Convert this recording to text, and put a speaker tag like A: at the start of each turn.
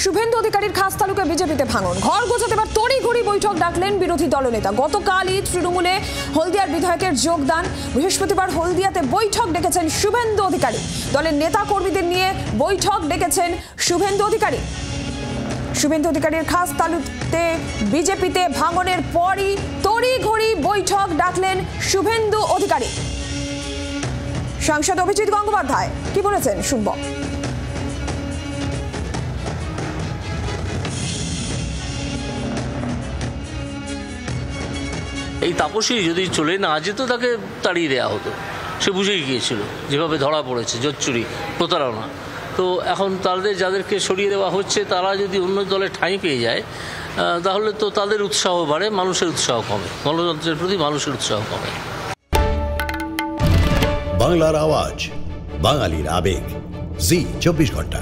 A: শুভেন্দু অধিকারীর খাস তালুকে বিজেপিতে ভাঙন, ঘর গোছাতে এবার তড়িঘড়ি বৈঠক ডাকলেন বিরোধী দলনেতা। গতকালই তৃণমূলে হলদিয়ার বিধায়কের যোগদান, বৃহস্পতিবার হলদিয়াতে বৈঠক ডেকেছেন শুভেন্দু অধিকারী। দলের নেতা কর্মীদের নিয়ে বৈঠক ডেকেছেন শুভেন্দু অধিকারী। শুভেন্দু অধিকারীর খাস তালুতে বিজেপিতে ভাঙনের পরই তড়িঘড়ি বৈঠক ডাকলেন শুভেন্দু অধিকারী। সাংসদ অভিজিৎ গঙ্গোপাধ্যায় কি বলেছেন শুনব।
B: এই তাপসী যদি চলে না যেত তাকে তাড়িয়ে দেওয়া হতো, সে বুঝেই গিয়েছিল যেভাবে ধরা পড়েছে জোচ্চুরি প্রতারণা। তো এখন তাদের যাদেরকে সরিয়ে দেওয়া হচ্ছে তারা যদি অন্য দলে ঠাঁই পেয়ে যায় তাহলে তো তাদের উৎসাহ বাড়ে, মানুষের উৎসাহ কমে, গণতন্ত্রের প্রতি মানুষের উৎসাহ কমে।
C: বাংলার আওয়াজ, বাঙালির আবেগ, জি 24 ঘন্টা।